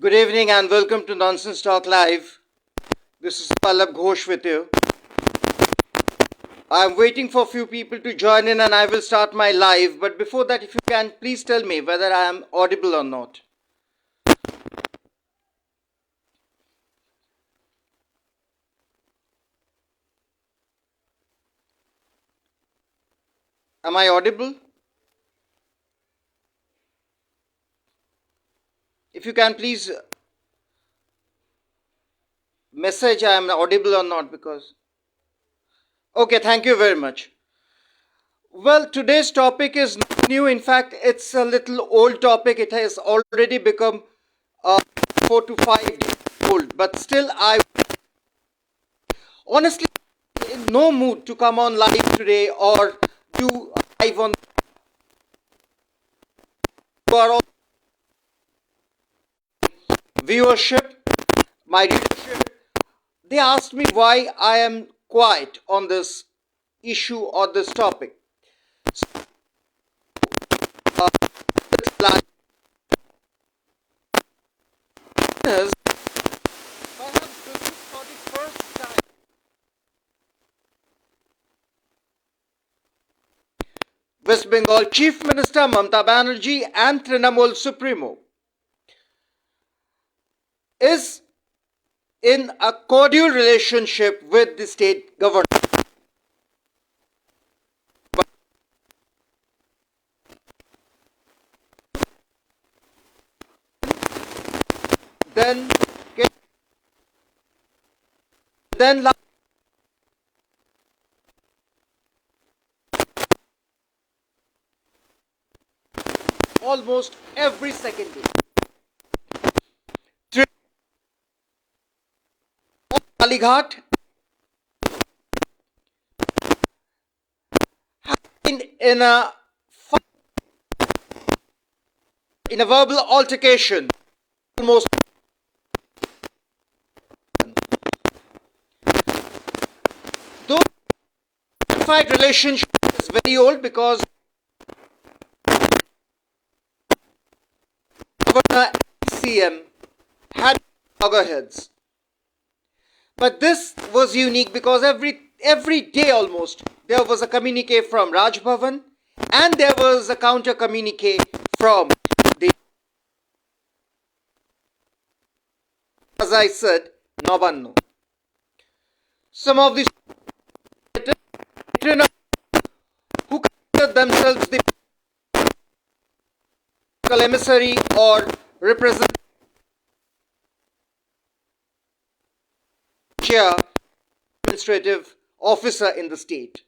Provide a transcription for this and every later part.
Good evening and welcome to Nonsense Talk Live. This is Pallab Ghosh with you. I'm waiting for a few people to join in and I will start my live. But before that, if you can, please tell me whether I am audible or not. Am I audible? If you can, please message I am audible or not because... Okay, thank you very much. Well, today's topic is not new. In fact, it's a little old topic. It has already become 4 to 5 years old. But still, I honestly in no mood to come on live today or do live on our viewership, my readership. They asked me why I am quiet on this issue or this topic. So, perhaps this is for the first time West Bengal Chief Minister Mamata Banerjee and Trinamool Supremo is in a cordial relationship with the state government. Then almost every second day. Kalighat has been in a verbal altercation almost. Though the relationship is very old because Governor and CM had loggerheads. But this was unique because every day almost there was a communique from Raj Bhavan and there was a counter communique from the, as I said, Nabanno. Some of these who consider themselves the emissary or representative administrative officer in the state.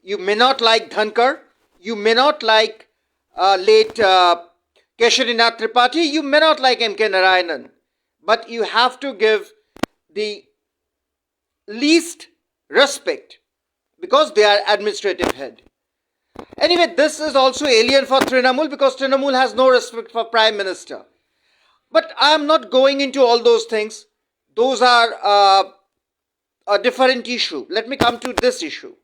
You may not like Dhankar, you may not like late Kesharinath Tripathi, you may not like M.K. Narayanan, but you have to give the least respect because they are administrative head. Anyway, this is also alien for Trinamool because Trinamool has no respect for Prime Minister. But I am not going into all those things. Those are a different issue. Let me come to this issue.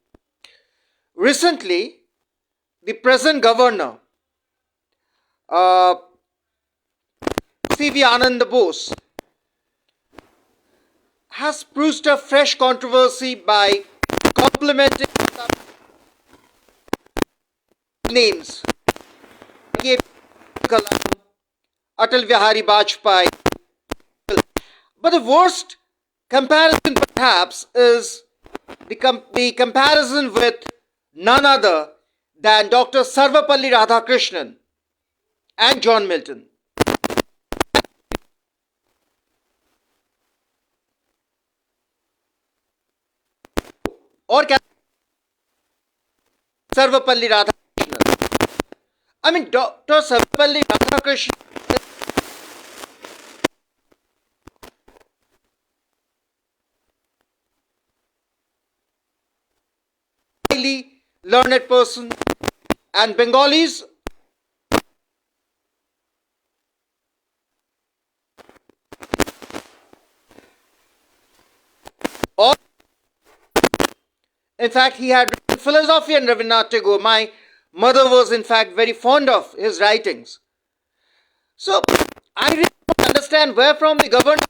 Recently, the present governor, C.V. Anand Bose, has bruised a fresh controversy by complimenting names Atal Bihari Vajpayee. But the worst comparison perhaps is the comparison with none other than Dr. Sarvapalli Radhakrishnan and John Milton. Or Sarvapalli Radhakrishnan. I mean, Dr. Sarvapalli Radhakrishnan highly learned person, and Bengalis or in fact he had written philosophy and Rabindranath Tagore. My mother was in fact very fond of his writings. So I really don't understand where from the government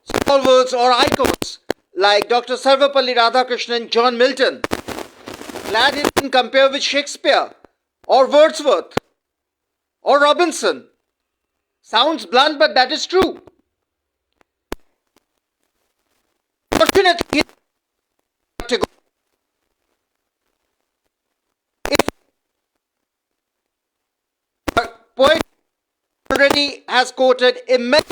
stalwarts or icons like Dr. Sarvapalli Radhakrishnan, John Milton. Glad he didn't compare with Shakespeare or Wordsworth or Robinson. Sounds blunt, but that is true. Fortunately, to go. If a poet already has quoted immense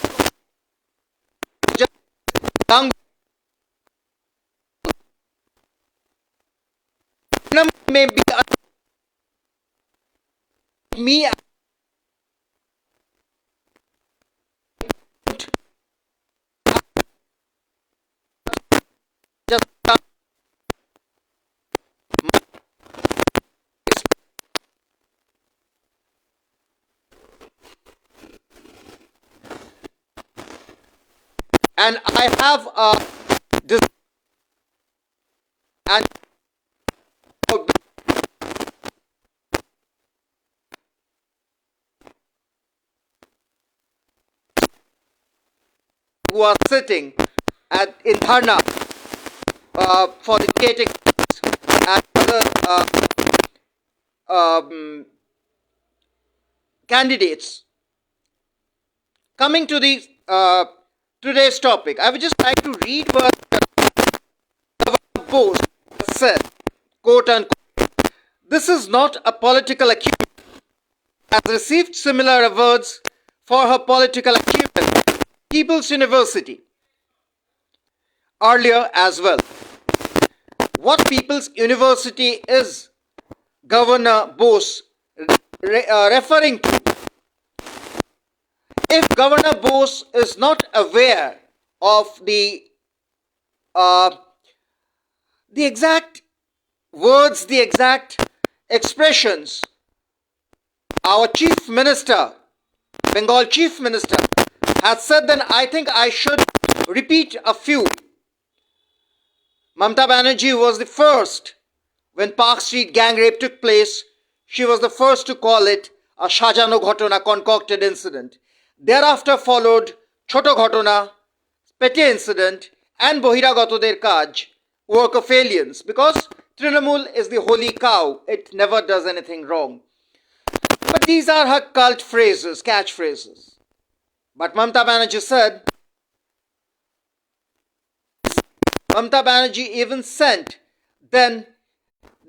young may be me just and I have and who are sitting in Dharna for the skating and other candidates. Coming to the today's topic, I would just like to read what Governor Bose said, quote unquote, "This is not a political achievement," has received similar awards for her political achievement at People's University earlier as well. What People's University is Governor Bose referring to? If Governor Bose is not aware of the exact words, the exact expressions our Chief Minister, Bengal Chief Minister, has said, then I think I should repeat a few. Mamata Banerjee was the first, when Park Street gang rape took place, she was the first to call it a Sajano Ghotona, concocted incident. Thereafter followed Choto Ghotona, Pete incident, and Bohiragatoder Kaj, work of aliens, because Trinamool is the holy cow, it never does anything wrong. But these are her cult phrases, catchphrases. But Mamata Banerjee said, Mamata Banerjee even sent then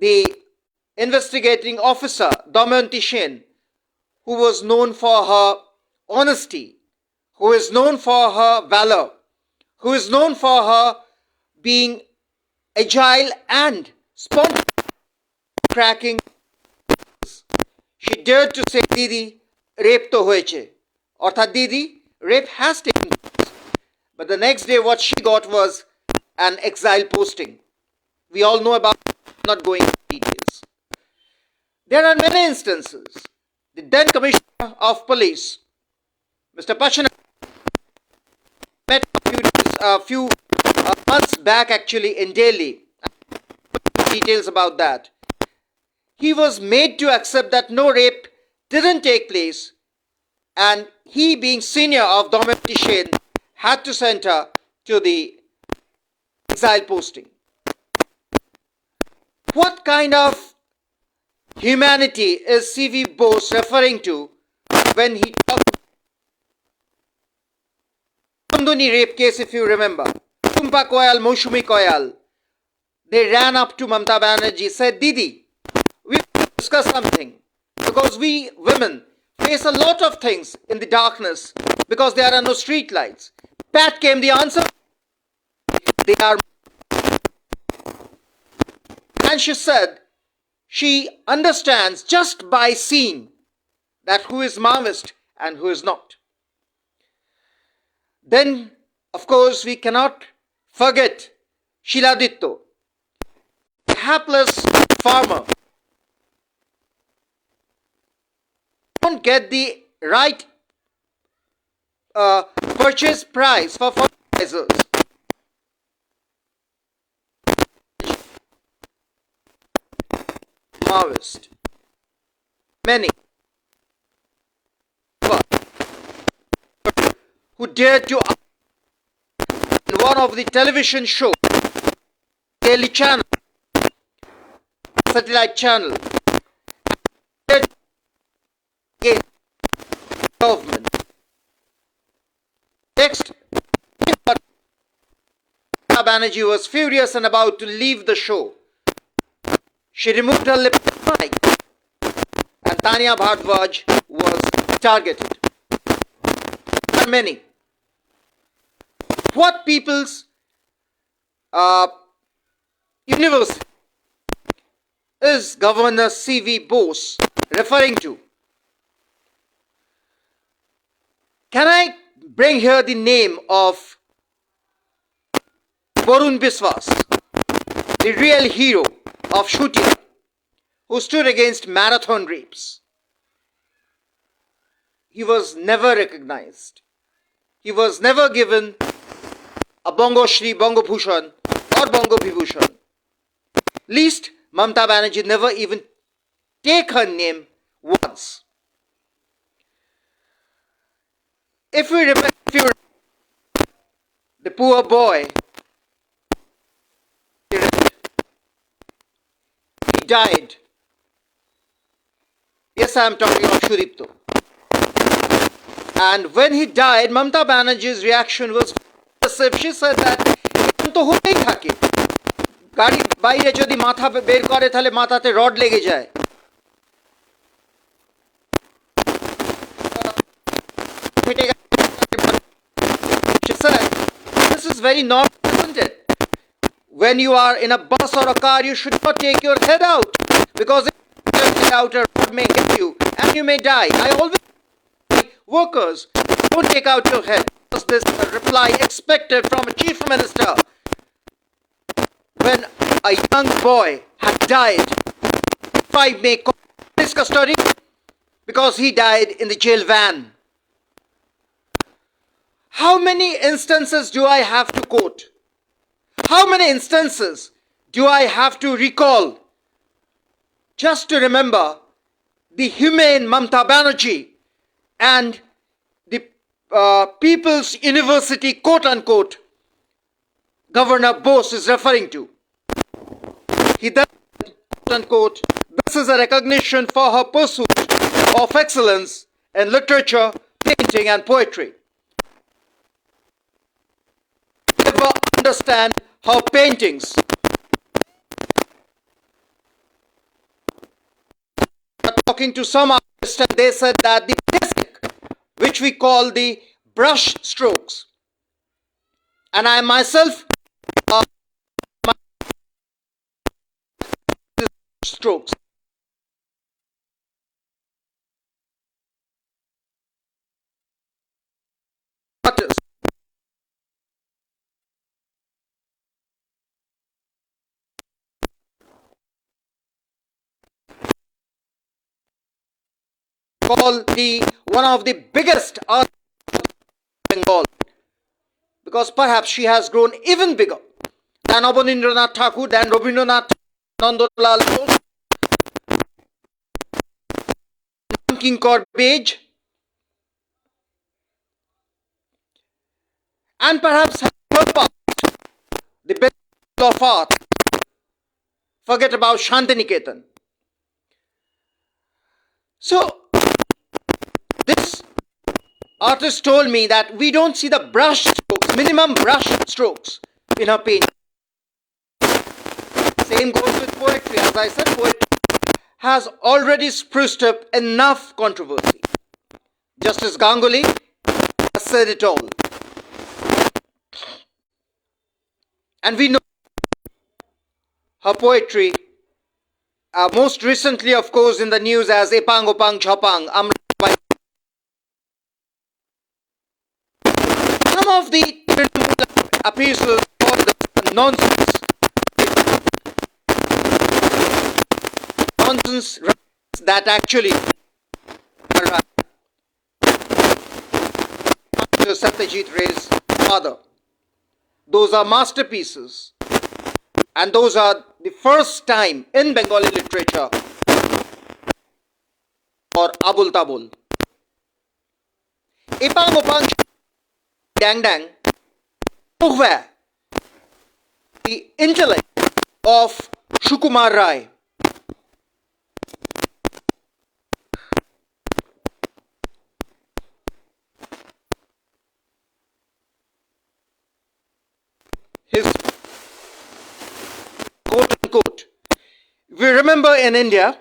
the investigating officer, Damayanti Sen, who was known for her honesty, who is known for her valor, who is known for her being agile and spontaneous, cracking. She dared to say, Didi, rape to hoyeche. Orthat Didi, rape has taken place. But the next day what she got was an exile posting. We all know about it, not going into details. There are many instances. The then Commissioner of Police, Mr. Pachana, met a few months back actually in Delhi. Details about that. He was made to accept that no rape didn't take place, and he, being senior of Damayanti Sen, had to send her to the exile posting. What kind of humanity is C.V. Bose referring to when he talked about the rape case, if you remember? Tumpa Koyal, Moshumi Koyal. They ran up to Mamata Banerjee, said, Didi, we will discuss something, because we women face a lot of things in the darkness because there are no street lights. Pat came the answer. They are. And she said she understands just by seeing that who is Maoist and who is not. Then, of course, we cannot forget Sheila Ditto, a hapless farmer. Don't get the right purchase price for fertilizers. Maoist. Many who dared to in one of the television shows, daily channel, satellite channel, against government. Next, Mamata Banerjee was furious and about to leave the show. She removed her lip mic, and Tanya Bhardwaj was targeted. There are many. What people's university is Governor C.V. Bose referring to? Can I bring here the name of Varun Biswas, the real hero of Shutia, who stood against marathon rapes? He was never recognized. He was never given a Bongo Shri, Bongo Bhushan or Bongo Vibhushan. Least Mamata Banerjee never even take her name once. If you remember, the poor boy, he died. Yes, I am talking of Shuripto. And when he died, Mamata Banerjee's reaction was aggressive. She said that to হতেই থাকে, গাড়ি বাইরে যদি মাথা বের করে তাহলে মাথাতে রড লেগে যায়। She said, this is very normal, isn't it? When you are in a bus or a car, you should not take your head out, because if you take your head out, a rod may hit you and you may die. I always say, workers, don't take out your head. Was this reply expected from a chief minister when a young boy had died? 5 May police custody because he died in the jail van. How many instances do I have to quote? How many instances do I have to recall just to remember the humane Mamata Banerjee and the People's University, quote unquote, Governor Bose is referring to? He then, quote unquote, this is a recognition for her pursuit of excellence in literature, painting and poetry. Never understand her paintings. Talking to some artists, and they said that the basic, which we call the brush strokes, and I myself strokes. Artists. Called the one of the biggest artists in Bengal, because perhaps she has grown even bigger than Abanindranath Thakur, than Rabindranath Nandalal Bose, Kinkor Bej, and perhaps her past, the best of art. Forget about Shantiniketan. So, this artist told me that we don't see the brush strokes, minimum brush strokes in her painting. Same goes with poetry. As I said, poetry has already spruced up enough controversy. Justice Ganguly has said it all. And we know her poetry, most recently, of course, in the news as Epang Opang Chapang. Some of the appeasals for the nonsense that actually are Satyajit Ray's father. Those are masterpieces, and those are the first time in Bengali literature or abul tabul. Ipang upang dang dang, nowhere the intellect of Shukumar Rai. His quote unquote. We remember in India,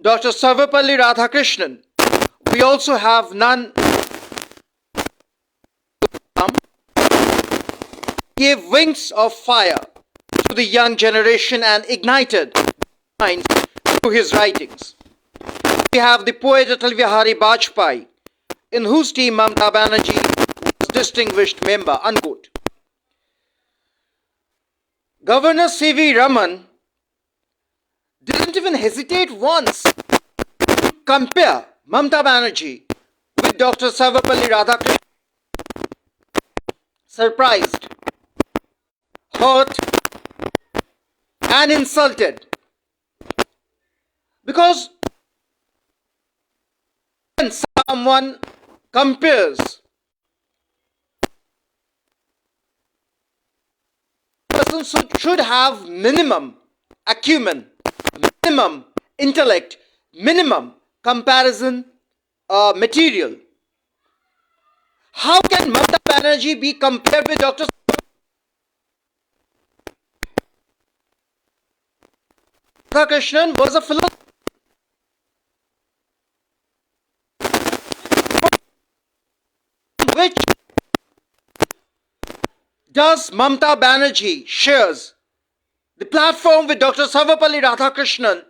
Dr. Sarvapalli Radhakrishnan. We also have none gave wings of fire to the young generation and ignited minds through his writings. We have the poet Atal Bihari Vajpayee, in whose team Mamata Banerjee was distinguished member, unquote. Governor C.V. Raman didn't even hesitate once to compare Mamata Banerjee with Dr. Sarvapalli Radhakrishnan. Surprised, hurt, and insulted. Because when someone compares, a person should have minimum acumen, minimum intellect, minimum comparison material. How can Mamata Banerjee be compared with Dr. Radhakrishnan was a philosopher. Which does Mamata Banerjee shares the platform with Dr. Sarvapalli Radhakrishnan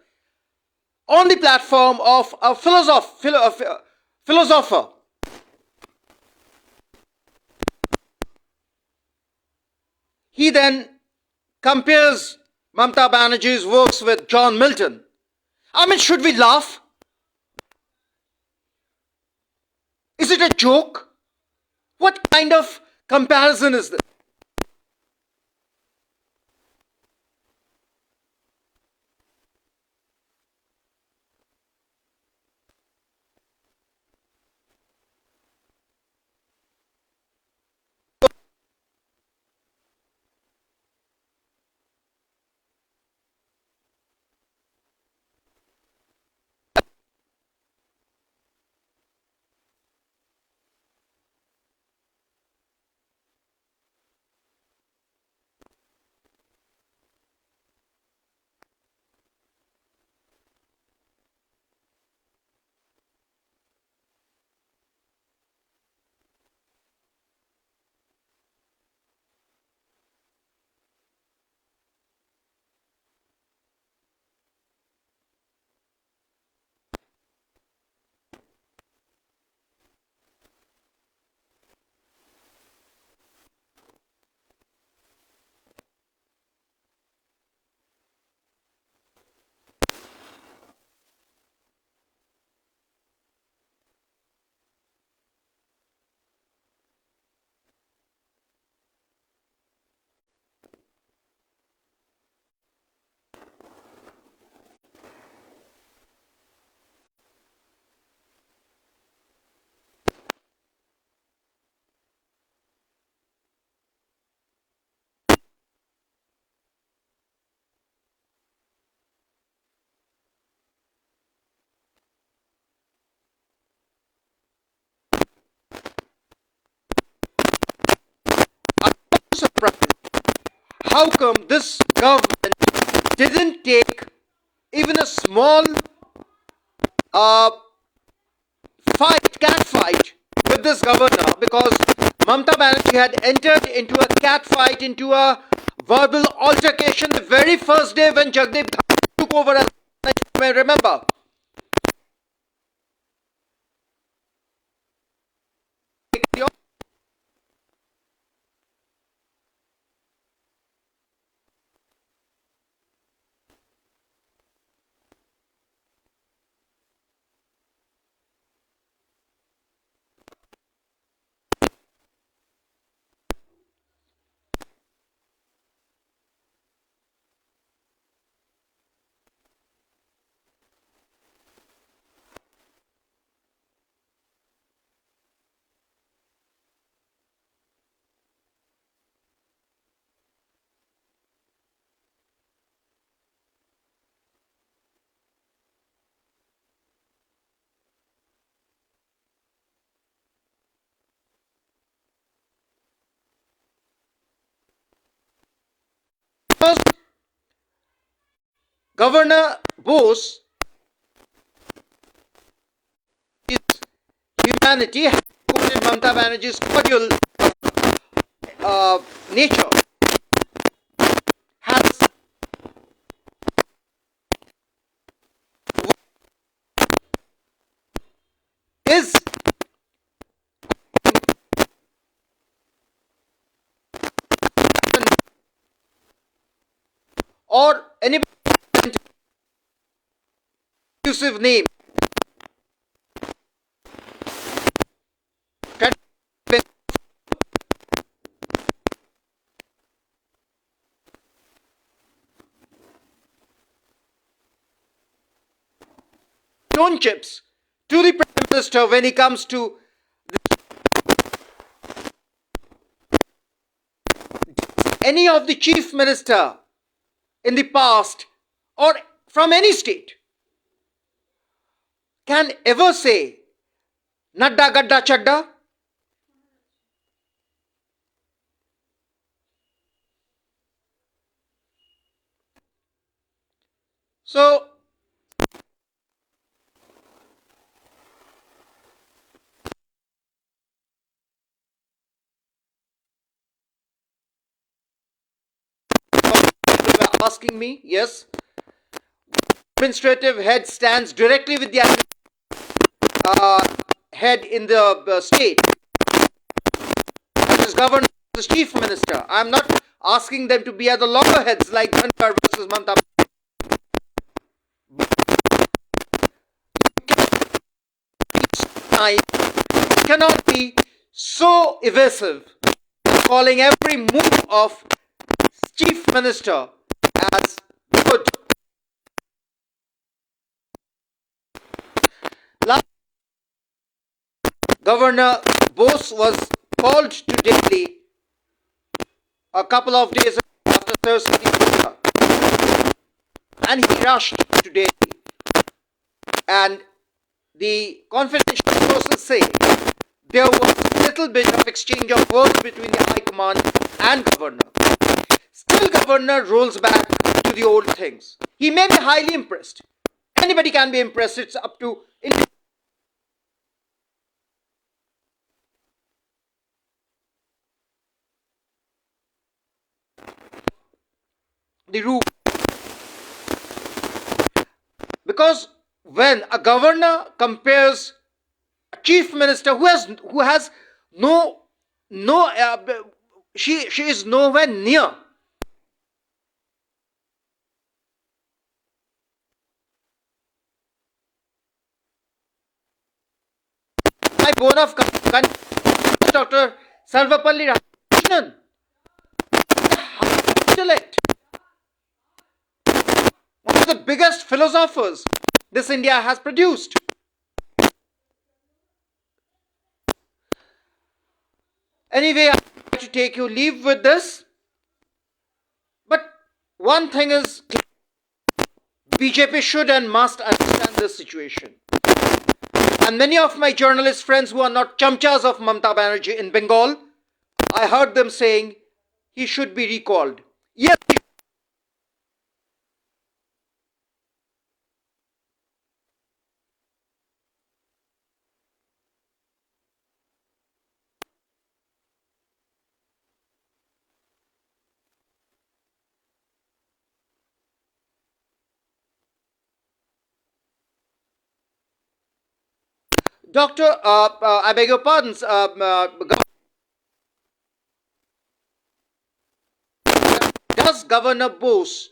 on the platform of a philosopher. He then compares Mamata Banerjee's works with John Milton. I mean, should we laugh? Is it a joke? What kind of comparison is this? Surprised. How come this government didn't take even a small cat fight with this governor? Because Mamata Banerjee had entered into a cat fight, into a verbal altercation the very first day when Jagdeep took over, as you may remember. Governor Bose, his humanity, has quoted Mamata Banerjee's cordial nature, has is or any inclusive name stone chips to the Prime Minister when he comes to any of the Chief Minister in the past or from any state can ever say Nadda Gadda Chadda? So, asking me, yes, administrative head stands directly with the head in the state, which is governor, the chief minister. I'm not asking them to be at the loggerheads like Dhankar versus Mamata. You cannot be so evasive, calling every move of chief minister as good. Last, Governor Bose was called to Delhi a couple of days after Saraswati Puja, and he rushed to Delhi. And the confidential sources say there was a little bit of exchange of words between the High Command and Governor. Still, Governor rolls back to the old things. He may be highly impressed. Anybody can be impressed. It's up to the rule. Because when a governor compares a chief minister who has no she is nowhere near my bone of Dr. Sarvapalli Radhakrishnan, intellect, one of the biggest philosophers this India has produced. Anyway, I try to take you leave with this. But one thing is, BJP should and must understand this situation. And many of my journalist friends who are not chamchas of Mamata Banerjee in Bengal, I heard them saying he should be recalled. Yes, Doctor, I beg your pardons, does Governor Bose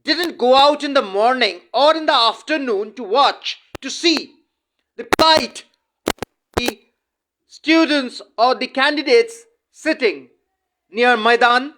didn't go out in the morning or in the afternoon to watch, to see the plight of the students or the candidates sitting near Maidan?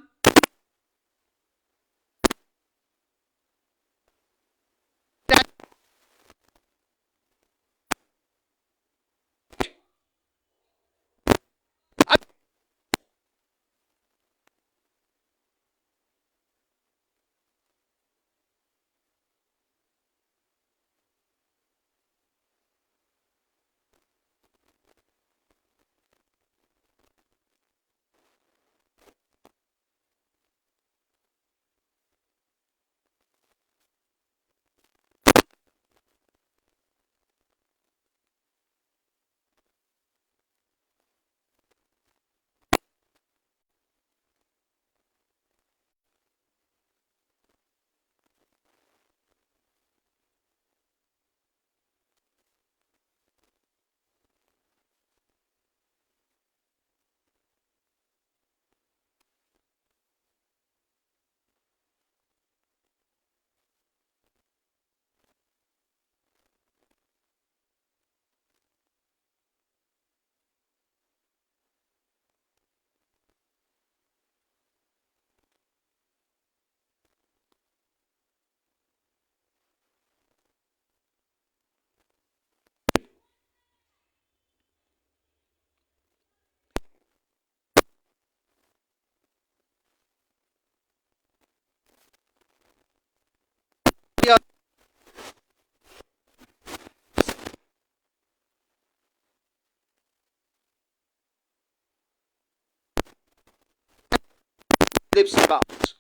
lips and bounds.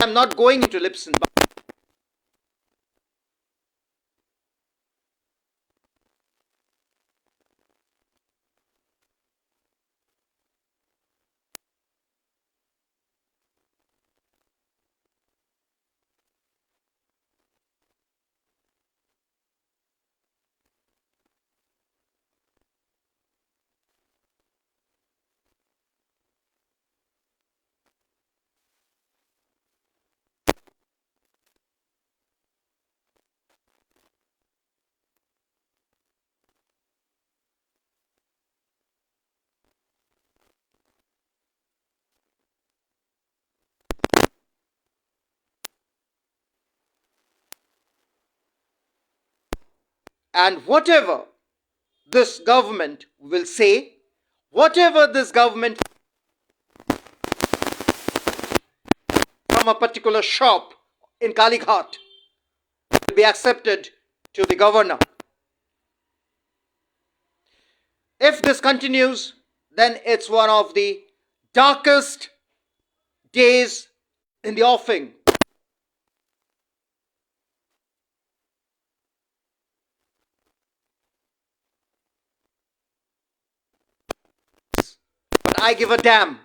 I'm not going into lips and bounds. And whatever this government will say, whatever this government from a particular shop in Kalighat will be accepted to the governor. If this continues, then it's one of the darkest days in the offing. But I give a damn,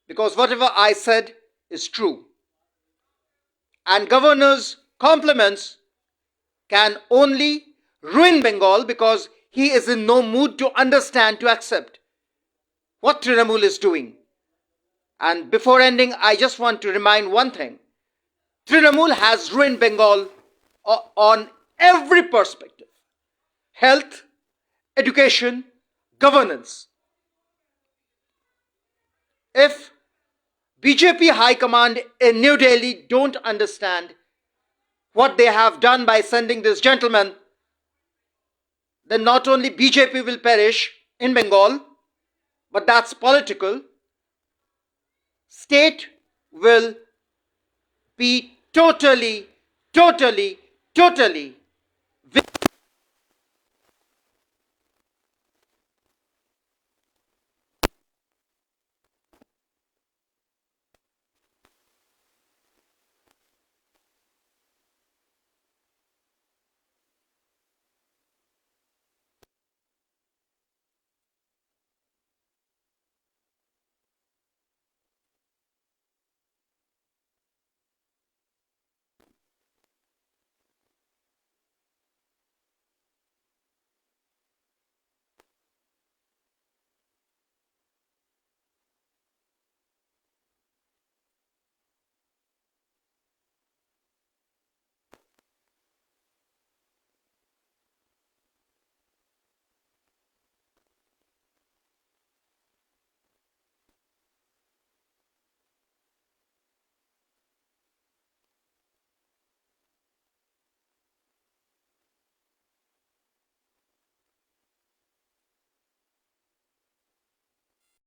because whatever I said is true. And governor's compliments can only ruin Bengal, because he is in no mood to understand, to accept what Trinamool is doing. And before ending, I just want to remind one thing. Trinamool has ruined Bengal on every perspective: health, education, governance. If BJP High Command in New Delhi don't understand what they have done by sending this gentleman, then not only BJP will perish in Bengal, but that's political. State will be totally